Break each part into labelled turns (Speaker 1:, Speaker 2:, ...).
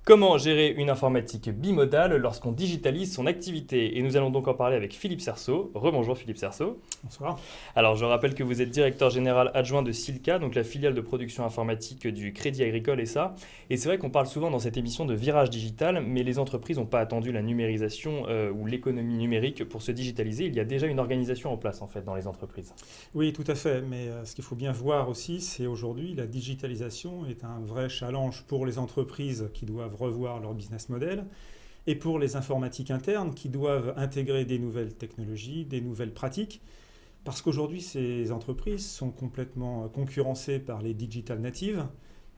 Speaker 1: Comment gérer une informatique bimodale lorsqu'on digitalise son activité? Et nous allons donc en parler avec Philippe Cerceau. Rebonjour Philippe Cerceau.
Speaker 2: Bonsoir.
Speaker 1: Alors je rappelle que vous êtes directeur général adjoint de Silca, donc la filiale de production informatique du Crédit Agricole SA. Et c'est vrai qu'on parle souvent dans cette émission de virage digital, mais les entreprises n'ont pas attendu la numérisation ou l'économie numérique pour se digitaliser. Il y a déjà une organisation en place en fait dans les entreprises.
Speaker 2: Oui, tout à fait. Mais ce qu'il faut bien voir aussi, c'est aujourd'hui la digitalisation est un vrai challenge pour les entreprises qui doivent revoir leur business model et pour les informatiques internes qui doivent intégrer des nouvelles technologies, des nouvelles pratiques. Parce qu'aujourd'hui, ces entreprises sont complètement concurrencées par les digital natives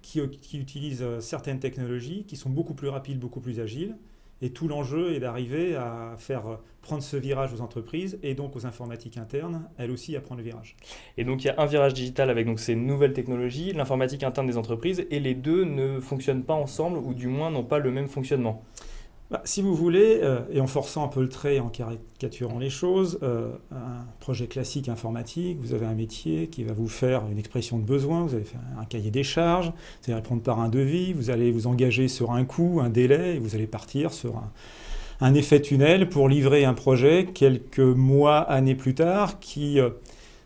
Speaker 2: qui utilisent certaines technologies qui sont beaucoup plus rapides, beaucoup plus agiles. Et tout l'enjeu est d'arriver à faire prendre ce virage aux entreprises et donc aux informatiques internes, elles aussi, à prendre le virage.
Speaker 1: Et donc il y a un virage digital avec donc, ces nouvelles technologies, l'informatique interne des entreprises, et les deux ne fonctionnent pas ensemble, ou du moins n'ont pas le même fonctionnement.
Speaker 2: Si vous voulez, et en forçant un peu le trait, en caricaturant les choses, un projet classique informatique, vous avez un métier qui va vous faire une expression de besoin, vous allez faire un cahier des charges, vous allez répondre par un devis, vous allez vous engager sur un coût, un délai, et vous allez partir sur un effet tunnel pour livrer un projet quelques mois, années plus tard, qui,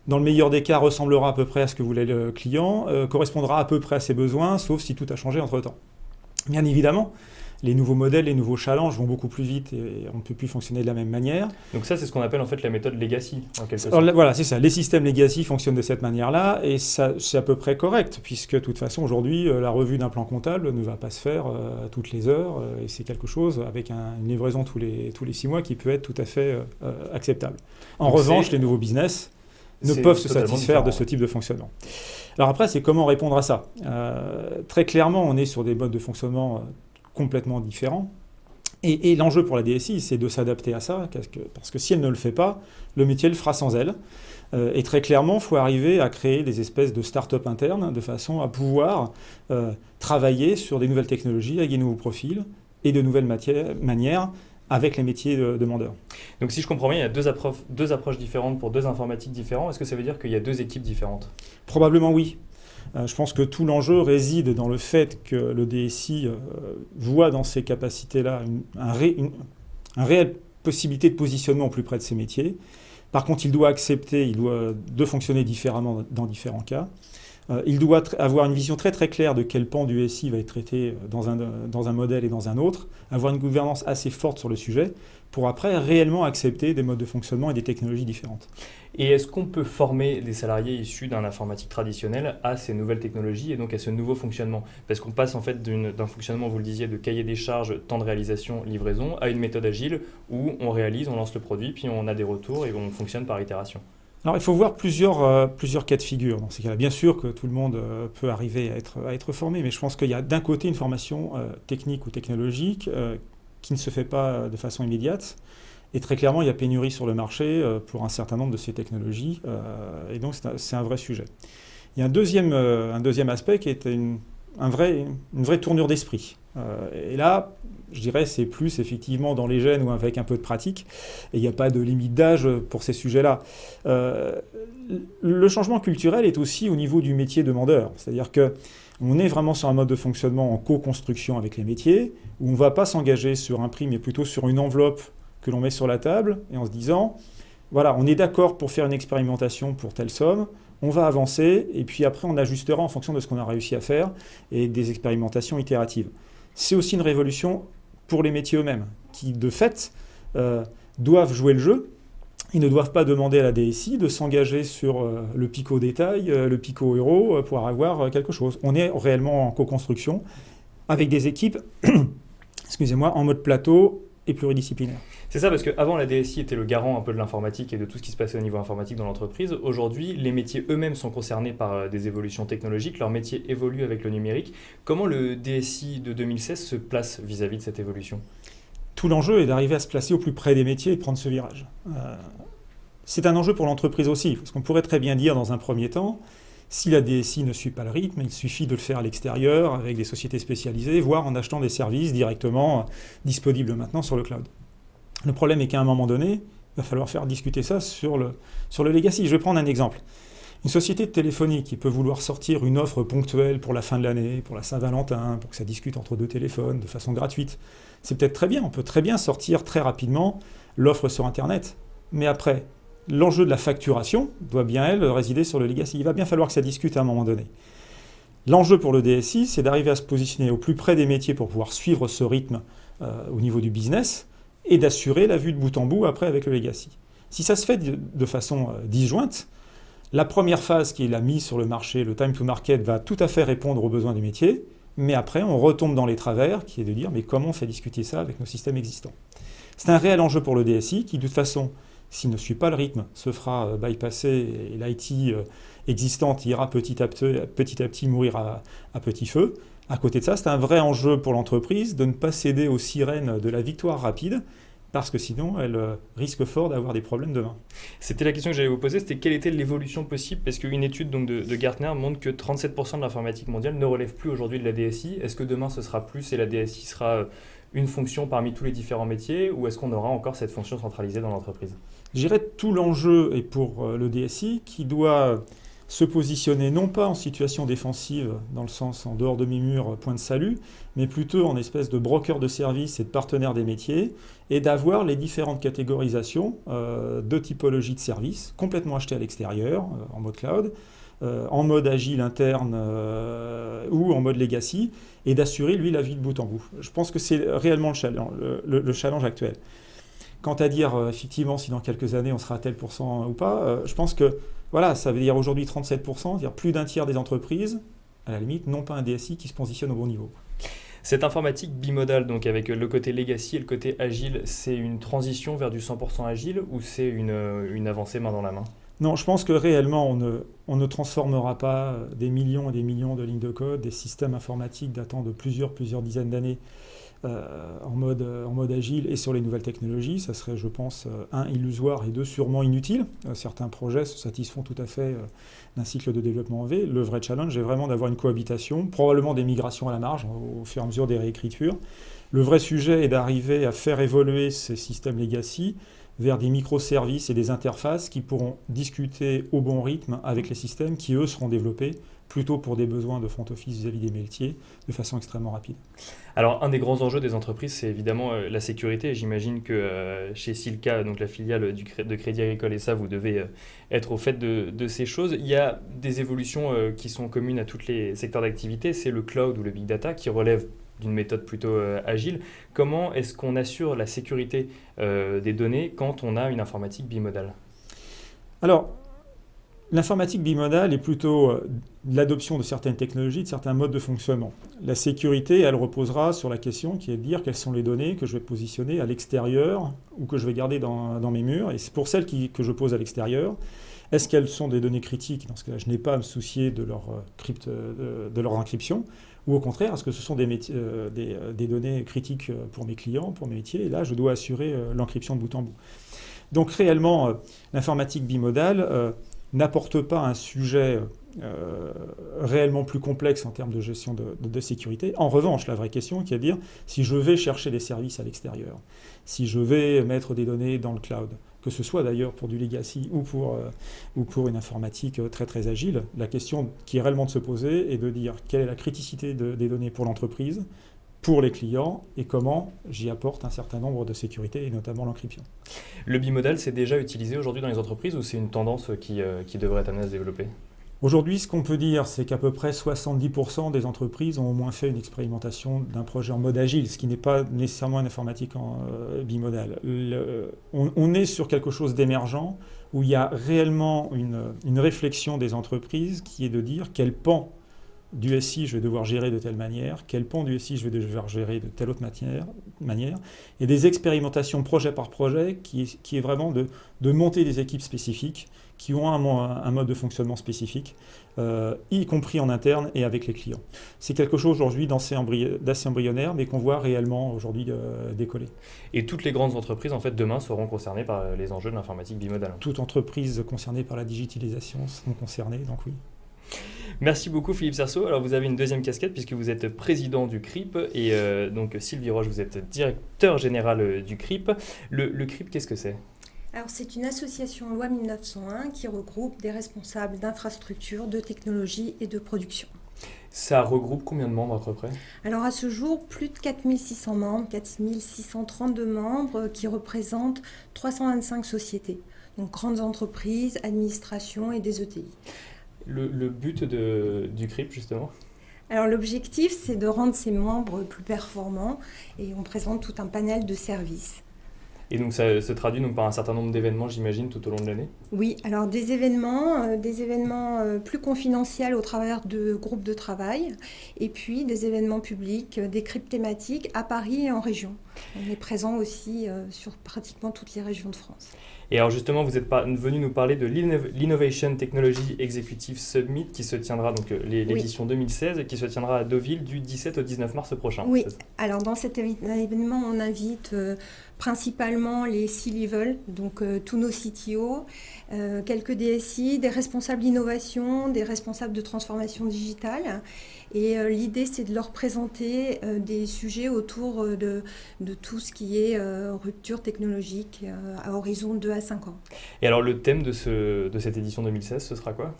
Speaker 2: dans le meilleur des cas, ressemblera à peu près à ce que voulait le client, correspondra à peu près à ses besoins, sauf si tout a changé entre-temps. Bien évidemment, les nouveaux modèles, les nouveaux challenges vont beaucoup plus vite et on ne peut plus fonctionner de la même manière.
Speaker 1: Donc ça, c'est ce qu'on appelle en fait la méthode legacy, en quelque sorte.
Speaker 2: Alors, voilà, c'est ça. Les systèmes legacy fonctionnent de cette manière-là et ça, c'est à peu près correct puisque de toute façon, aujourd'hui, la revue d'un plan comptable ne va pas se faire toutes les heures et c'est quelque chose avec une livraison tous les 6 mois qui peut être tout à fait acceptable. En
Speaker 1: Donc
Speaker 2: revanche, les nouveaux business ne peuvent se satisfaire de ce type de fonctionnement. Alors après, c'est comment répondre à ça. Très clairement, on est sur des modes de fonctionnement complètement différents. Et l'enjeu pour la DSI, c'est de s'adapter à ça, parce que si elle ne le fait pas, le métier le fera sans elle. Et très clairement, il faut arriver à créer des espèces de start-up internes de façon à pouvoir travailler sur des nouvelles technologies, avec des nouveaux profils et de nouvelles manières avec les métiers demandeurs.
Speaker 1: Donc si je comprends bien, il y a deux approches différentes pour deux informatiques différents. Est-ce que ça veut dire qu'il y a deux équipes différentes?
Speaker 2: Probablement oui. Je pense que tout l'enjeu réside dans le fait que le DSI voit dans ces capacités-là une réelle possibilité de positionnement au plus près de ses métiers. Par contre, il doit de fonctionner différemment dans différents cas. Il doit avoir une vision très très claire de quel pan du SI va être traité dans un modèle et dans un autre, avoir une gouvernance assez forte sur le sujet pour après réellement accepter des modes de fonctionnement et des technologies différentes.
Speaker 1: Et est-ce qu'on peut former des salariés issus d'un informatique traditionnel à ces nouvelles technologies et donc à ce nouveau fonctionnement? Parce qu'on passe en fait d'un fonctionnement, vous le disiez, de cahier des charges, temps de réalisation, livraison, à une méthode agile où on réalise, on lance le produit, puis on a des retours et on fonctionne par itération.
Speaker 2: Alors, il faut voir plusieurs cas de figure. Dans ces cas-là, bien sûr que tout le monde peut arriver à être formé, mais je pense qu'il y a d'un côté une formation technique ou technologique qui ne se fait pas de façon immédiate. Et très clairement, il y a pénurie sur le marché pour un certain nombre de ces technologies. Et donc, c'est un vrai sujet. Il y a un deuxième aspect qui est une vraie tournure d'esprit. Et là, je dirais, c'est plus effectivement dans les gènes ou avec un peu de pratique. Et il n'y a pas de limite d'âge pour ces sujets-là. Le changement culturel est aussi au niveau du métier demandeur. C'est-à-dire qu'on est vraiment sur un mode de fonctionnement en co-construction avec les métiers, où on ne va pas s'engager sur un prix, mais plutôt sur une enveloppe que l'on met sur la table, et en se disant, voilà, on est d'accord pour faire une expérimentation pour telle somme, on va avancer, et puis après on ajustera en fonction de ce qu'on a réussi à faire, et des expérimentations itératives. C'est aussi une révolution pour les métiers eux-mêmes, qui de fait doivent jouer le jeu. Ils ne doivent pas demander à la DSI de s'engager sur le pic au détail, le pic au euro, pour avoir quelque chose. On est réellement en co-construction, avec des équipes, excusez-moi, en mode plateau et pluridisciplinaire.
Speaker 1: C'est ça, parce qu'avant, la DSI était le garant un peu de l'informatique et de tout ce qui se passait au niveau informatique dans l'entreprise. Aujourd'hui, les métiers eux-mêmes sont concernés par des évolutions technologiques. Leur métier évolue avec le numérique. Comment le DSI de 2016 se place vis-à-vis de cette évolution?
Speaker 2: Tout l'enjeu est d'arriver à se placer au plus près des métiers et de prendre ce virage. C'est un enjeu pour l'entreprise aussi, parce qu'on pourrait très bien dire dans un premier temps, si la DSI ne suit pas le rythme, il suffit de le faire à l'extérieur avec des sociétés spécialisées, voire en achetant des services directement disponibles maintenant sur le cloud. Le problème est qu'à un moment donné, il va falloir faire discuter ça sur le legacy. Je vais prendre un exemple. Une société de téléphonie qui peut vouloir sortir une offre ponctuelle pour la fin de l'année, pour la Saint-Valentin, pour que ça discute entre deux téléphones de façon gratuite, c'est peut-être très bien. On peut très bien sortir très rapidement l'offre sur Internet. Mais après, l'enjeu de la facturation doit bien, elle, résider sur le legacy. Il va bien falloir que ça discute à un moment donné. L'enjeu pour le DSI, c'est d'arriver à se positionner au plus près des métiers pour pouvoir suivre ce rythme au niveau du business et d'assurer la vue de bout en bout après avec le legacy. Si ça se fait de façon disjointe, la première phase qui est la mise sur le marché, le time to market, va tout à fait répondre aux besoins du métier, mais après on retombe dans les travers qui est de dire mais comment on fait discuter ça avec nos systèmes existants. C'est un réel enjeu pour le DSI qui de toute façon, s'il ne suit pas le rythme, se fera bypasser et l'IT existante ira petit à petit mourir à petit feu. À côté de ça, c'est un vrai enjeu pour l'entreprise de ne pas céder aux sirènes de la victoire rapide, parce que sinon, elle risque fort d'avoir des problèmes demain.
Speaker 1: C'était la question que j'allais vous poser, c'était quelle était l'évolution possible, parce qu'une étude donc, de Gartner montre que 37% de l'informatique mondiale ne relève plus aujourd'hui de la DSI. Est-ce que demain, ce sera plus et la DSI sera une fonction parmi tous les différents métiers, ou est-ce qu'on aura encore cette fonction centralisée dans l'entreprise ?
Speaker 2: Je dirais que tout l'enjeu est pour le DSI qui doit se positionner non pas en situation défensive, dans le sens en dehors de mes murs, point de salut, mais plutôt en espèce de broker de services et de partenaire des métiers, et d'avoir les différentes catégorisations de typologies de services complètement achetées à l'extérieur, en mode cloud, en mode agile interne ou en mode legacy, et d'assurer, lui, la vie de bout en bout. Je pense que c'est réellement le challenge actuel. Quant à dire, effectivement, si dans quelques années, on sera à tel pourcent ou pas, je pense que voilà, ça veut dire aujourd'hui 37%, c'est-à-dire plus d'un tiers des entreprises, à la limite, n'ont pas un DSI qui se positionne au bon niveau.
Speaker 1: Cette informatique bimodale, donc avec le côté legacy et le côté agile, c'est une transition vers du 100% agile ou c'est une avancée main dans la main ?
Speaker 2: Non, je pense que réellement, on ne transformera pas des millions et des millions de lignes de code, des systèmes informatiques datant de plusieurs dizaines d'années en mode agile et sur les nouvelles technologies. Ça serait, je pense, illusoire et deux, sûrement inutile. Certains projets se satisfont tout à fait d'un cycle de développement en V. Le vrai challenge est vraiment d'avoir une cohabitation, probablement des migrations à la marge au fur et à mesure des réécritures. Le vrai sujet est d'arriver à faire évoluer ces systèmes legacy vers des microservices et des interfaces qui pourront discuter au bon rythme avec les systèmes qui, eux, seront développés plutôt pour des besoins de front office vis-à-vis des métiers, de façon extrêmement rapide.
Speaker 1: Alors, un des grands enjeux des entreprises, c'est évidemment la sécurité. Et j'imagine que chez Sylca, donc la filiale de Crédit Agricole SA, vous devez être au fait de ces choses. Il y a des évolutions qui sont communes à tous les secteurs d'activité. C'est le cloud ou le big data qui relève d'une méthode plutôt agile. Comment est-ce qu'on assure la sécurité des données quand on a une informatique bimodale ?
Speaker 2: Alors, l'informatique bimodale est plutôt l'adoption de certaines technologies, de certains modes de fonctionnement. La sécurité, elle reposera sur la question qui est de dire quelles sont les données que je vais positionner à l'extérieur ou que je vais garder dans mes murs. Et c'est pour celles que je pose à l'extérieur. Est-ce qu'elles sont des données critiques ? Dans ce cas-là, je n'ai pas à me soucier de leur encryption. Ou au contraire, est-ce que ce sont des données critiques pour mes clients, pour mes métiers ? Et là, je dois assurer l'encryption de bout en bout. Donc réellement, l'informatique bimodale n'apporte pas un sujet réellement plus complexe en termes de gestion de sécurité. En revanche, la vraie question qui est de dire, si je vais chercher des services à l'extérieur, si je vais mettre des données dans le cloud, que ce soit d'ailleurs pour du legacy ou pour une informatique très très agile, la question qui est réellement de se poser est de dire quelle est la criticité des données pour l'entreprise, pour les clients, et comment j'y apporte un certain nombre de sécurités, et notamment l'encryption.
Speaker 1: Le bimodal, c'est déjà utilisé aujourd'hui dans les entreprises ou c'est une tendance qui devrait être amenée à se développer ?
Speaker 2: Aujourd'hui, ce qu'on peut dire, c'est qu'à peu près 70% des entreprises ont au moins fait une expérimentation d'un projet en mode agile, ce qui n'est pas nécessairement une informatique bimodale. On est sur quelque chose d'émergent où il y a réellement une réflexion des entreprises qui est de dire quel pan du SI je vais devoir gérer de telle manière, quel pan du SI je vais devoir gérer de telle autre manière, et des expérimentations projet par projet qui est vraiment de monter des équipes spécifiques qui ont un mode de fonctionnement spécifique, y compris en interne et avec les clients. C'est quelque chose aujourd'hui d'assez embryonnaire, mais qu'on voit réellement aujourd'hui décoller.
Speaker 1: Et toutes les grandes entreprises, en fait, demain, seront concernées par les enjeux de l'informatique bimodale.
Speaker 2: Toute entreprise concernée par la digitalisation seront concernées, donc oui.
Speaker 1: Merci beaucoup Philippe Serceau. Alors vous avez une deuxième casquette puisque vous êtes président du CRIP et donc Sylvie Roche, vous êtes directeur général du CRIP. Le CRIP, qu'est-ce que c'est ?
Speaker 3: Alors c'est une association loi 1901 qui regroupe des responsables d'infrastructures, de technologie et de production.
Speaker 1: Ça regroupe combien de membres à peu près?
Speaker 3: Alors à ce jour, plus de 4600 membres, 4632 membres qui représentent 325 sociétés, donc grandes entreprises, administrations et des ETI.
Speaker 1: Le but du CRIP justement?
Speaker 3: Alors l'objectif, c'est de rendre ces membres plus performants et on présente tout un panel de services.
Speaker 1: Et donc ça se traduit donc par un certain nombre d'événements, j'imagine, tout au long de l'année?
Speaker 3: Oui, alors des événements plus confidentiels au travers de groupes de travail et puis des événements publics, des CRIP thématiques à Paris et en région. On est présent aussi sur pratiquement toutes les régions de France.
Speaker 1: Et alors justement, vous êtes venu nous parler de l'Innovation Technology Executive Summit qui se tiendra, donc l'édition 2016, et qui se tiendra à Deauville du 17 au 19 mars prochain.
Speaker 3: Oui, alors dans cet événement, on invite principalement les C-level, donc tous nos CTO, quelques DSI, des responsables d'innovation, des responsables de transformation digitale. Et l'idée, c'est de leur présenter des sujets autour de tout ce qui est rupture technologique à horizon 2 à 5 ans.
Speaker 1: Et alors le thème de cette édition 2016, ce sera quoi?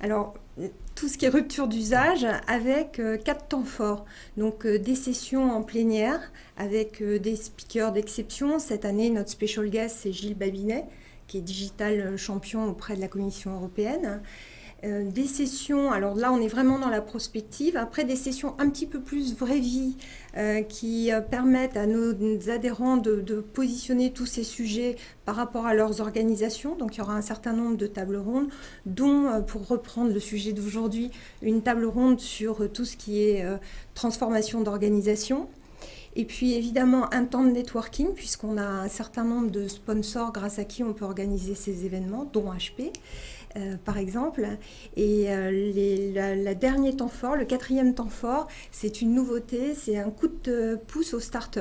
Speaker 3: Alors, tout ce qui est rupture d'usage avec 4 temps forts. Donc, des sessions en plénière avec des speakers d'exception. Cette année, notre special guest, c'est Gilles Babinet, qui est digital champion auprès de la Commission européenne. Des sessions, alors là on est vraiment dans la prospective, après des sessions un petit peu plus vraie vie qui permettent à nos adhérents de positionner tous ces sujets par rapport à leurs organisations. Donc il y aura un certain nombre de tables rondes, dont, pour reprendre le sujet d'aujourd'hui, une table ronde sur tout ce qui est transformation d'organisation. Et puis évidemment un temps de networking, puisqu'on a un certain nombre de sponsors grâce à qui on peut organiser ces événements, dont HP. Par exemple. Et la dernier temps fort, le 4e temps fort, c'est une nouveauté, c'est un coup de pouce aux startups.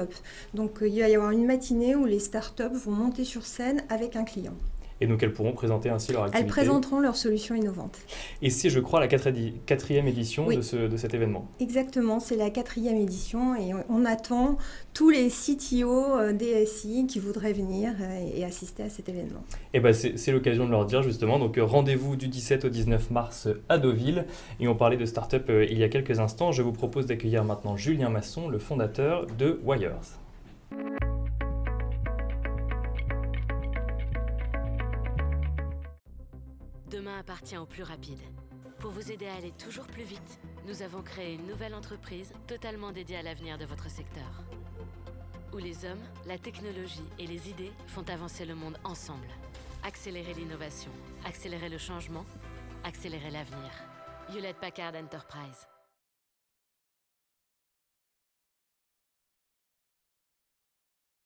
Speaker 3: Donc il va y avoir une matinée où les startups vont monter sur scène avec un client.
Speaker 1: Et donc elles pourront présenter ainsi leur activité.
Speaker 3: Elles présenteront leurs solutions innovantes.
Speaker 1: Et c'est, je crois, la 4e édition
Speaker 3: oui.
Speaker 1: de cet événement.
Speaker 3: Exactement, c'est la 4e édition et on attend tous les CTO, DSI qui voudraient venir et assister à cet événement.
Speaker 1: Et ben c'est l'occasion de leur dire justement, donc rendez-vous du 17 au 19 mars à Deauville. Et on parlait de start-up il y a quelques instants. Je vous propose d'accueillir maintenant Julien Masson, le fondateur de Wires.
Speaker 4: Demain appartient aux plus rapides. Pour vous aider à aller toujours plus vite, nous avons créé une nouvelle entreprise totalement dédiée à l'avenir de votre secteur. Où les hommes, la technologie et les idées font avancer le monde ensemble. Accélérer l'innovation, accélérer le changement, accélérer l'avenir. Hewlett Packard Enterprise.